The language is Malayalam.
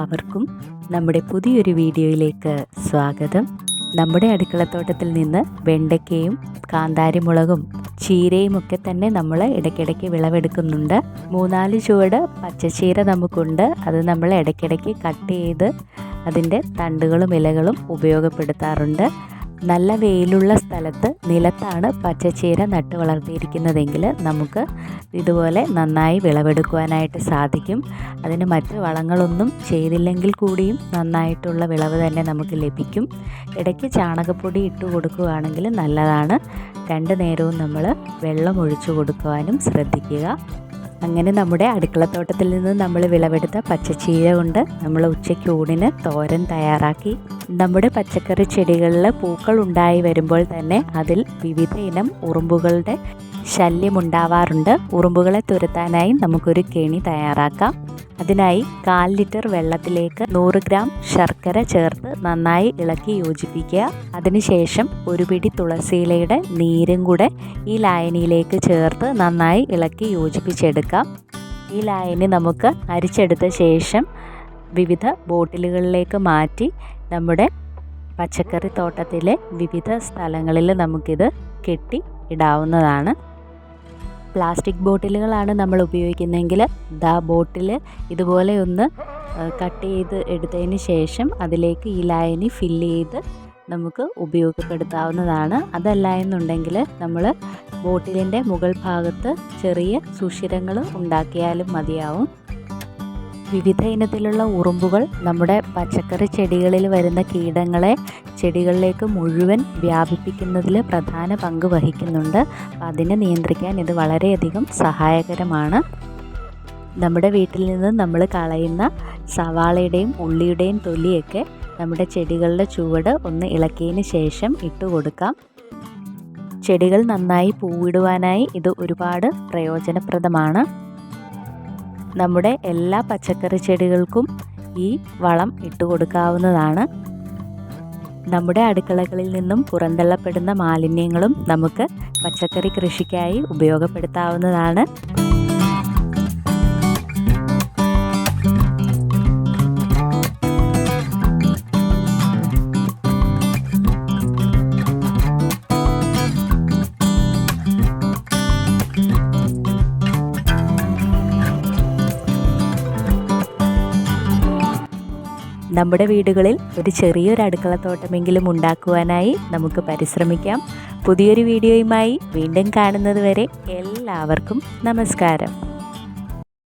എല്ലാവർക്കും നമ്മുടെ പുതിയൊരു വീഡിയോയിലേക്ക് സ്വാഗതം. നമ്മുടെ അടുക്കളത്തോട്ടത്തിൽ നിന്ന് വെണ്ടയ്ക്കയും കാന്താരിമുളകും ചീരയും ഒക്കെ തന്നെ നമ്മൾ ഇടയ്ക്കിടയ്ക്ക് വിളവെടുക്കുന്നുണ്ട്. 3-4 ചുവട് പച്ചച്ചീര നമുക്കുണ്ട്. അത് നമ്മൾ ഇടയ്ക്കിടയ്ക്ക് കട്ട് ചെയ്ത് അതിൻ്റെ തണ്ടുകളും ഇലകളും ഉപയോഗപ്പെടുത്താറുണ്ട്. നല്ല വെയിലുള്ള സ്ഥലത്ത് നിലത്താണ് പച്ചച്ചീര നട്ട് വളർത്തിയിരിക്കുന്നതെങ്കിൽ നമുക്ക് ഇതുപോലെ നന്നായി വിളവെടുക്കുവാനായിട്ട് സാധിക്കും. അതിന് മറ്റ് വളങ്ങളൊന്നും ചെയ്തില്ലെങ്കിൽ കൂടിയും നന്നായിട്ടുള്ള വിളവ് തന്നെ നമുക്ക് ലഭിക്കും. ഇടയ്ക്ക് ചാണകപ്പൊടി ഇട്ട് കൊടുക്കുകയാണെങ്കിൽ നല്ലതാണ്. 2 നേരവും നമ്മൾ വെള്ളം ഒഴിച്ചു കൊടുക്കുവാനും ശ്രദ്ധിക്കുക. അങ്ങനെ നമ്മുടെ അടുക്കളത്തോട്ടത്തിൽ നിന്ന് നമ്മൾ വിളവെടുത്ത പച്ചച്ചീര കൊണ്ട് നമ്മൾ ഉച്ചയ്ക്ക് ഊണിന് തോരൻ തയ്യാറാക്കി. നമ്മുടെ പച്ചക്കറി ചെടികളിൽ പൂക്കൾ ഉണ്ടായി വരുമ്പോൾ തന്നെ അതിൽ വിവിധ ഇനം ഉറുമ്പുകളുടെ ശല്യമുണ്ടാവാറുണ്ട്. ഉറുമ്പുകളെ തുരത്താനായി നമുക്കൊരു കെണി തയ്യാറാക്കാം. അതിനായി 1/4 ലിറ്റർ വെള്ളത്തിലേക്ക് 100 ഗ്രാം ശർക്കര ചേർത്ത് നന്നായി ഇളക്കി യോജിപ്പിക്കുക. അതിനുശേഷം ഒരു പിടി തുളസിയിലയുടെ നീരും കൂടെ ഈ ലായനിയിലേക്ക് ചേർത്ത് നന്നായി ഇളക്കി യോജിപ്പിച്ചെടുക്കാം. ഈ ലായനി നമുക്ക് അരിച്ചെടുത്ത ശേഷം വിവിധ ബോട്ടിലുകളിലേക്ക് മാറ്റി നമ്മുടെ പച്ചക്കറി തോട്ടത്തിലെ വിവിധ സ്ഥലങ്ങളിൽ നമുക്കിത് കെട്ടി ഇടാവുന്നതാണ്. പ്ലാസ്റ്റിക് ബോട്ടിലുകളാണ് നമ്മൾ ഉപയോഗിക്കുന്നതെങ്കിൽ ബോട്ടിൽ ഇതുപോലെ ഒന്ന് കട്ട് ചെയ്ത് എടുത്തതിന് ശേഷം അതിലേക്ക് ഈ ലായനി ഫില്ല് ചെയ്ത് നമുക്ക് ഉപയോഗപ്പെടുത്താവുന്നതാണ്. അതല്ല എന്നുണ്ടെങ്കിൽ നമ്മൾ ബോട്ടിലിൻ്റെ മുകൾ ഭാഗത്ത് ചെറിയ സുഷിരങ്ങൾ ഉണ്ടാക്കിയാലും മതിയാവും. വിവിധ ഇനത്തിലുള്ള ഉറുമ്പുകൾ നമ്മുടെ പച്ചക്കറി ചെടികളിൽ വരുന്ന കീടങ്ങളെ ചെടികളിലേക്ക് മുഴുവൻ വ്യാപിപ്പിക്കുന്നതിൽ പ്രധാന പങ്ക് വഹിക്കുന്നുണ്ട്. അതിനെ നിയന്ത്രിക്കാൻ ഇത് വളരെയധികം സഹായകരമാണ്. നമ്മുടെ വീട്ടിൽ നിന്ന് നമ്മൾ കളയുന്ന സവാളയുടെയും ഉള്ളിയുടെയും തൊലിയൊക്കെ നമ്മുടെ ചെടികളുടെ ചുവട് ഒന്ന് ഇളക്കിയതിന് ശേഷം ഇട്ട് കൊടുക്കാം. ചെടികൾ നന്നായി പൂവിടുവാനായി ഇത് ഒരുപാട് പ്രയോജനപ്രദമാണ്. നമ്മുടെ എല്ലാ പച്ചക്കറി ചെടികൾക്കും ഈ വളം ഇട്ട് കൊടുക്കാവുന്നതാണ്. നമ്മുടെ അടുക്കളകളിൽ നിന്നും പുറന്തള്ളപ്പെടുന്ന മാലിന്യങ്ങളും നമുക്ക് പച്ചക്കറി കൃഷിക്കായി ഉപയോഗപ്പെടുത്താവുന്നതാണ്. നമ്മുടെ വീടുകളിൽ ഒരു ചെറിയൊരു അടുക്കളത്തോട്ടമെങ്കിലും ഉണ്ടാക്കുവാനായി നമുക്ക് പരിശ്രമിക്കാം. പുതിയൊരു വീഡിയോയുമായി വീണ്ടും കാണുന്നത് വരെ എല്ലാവർക്കും നമസ്കാരം.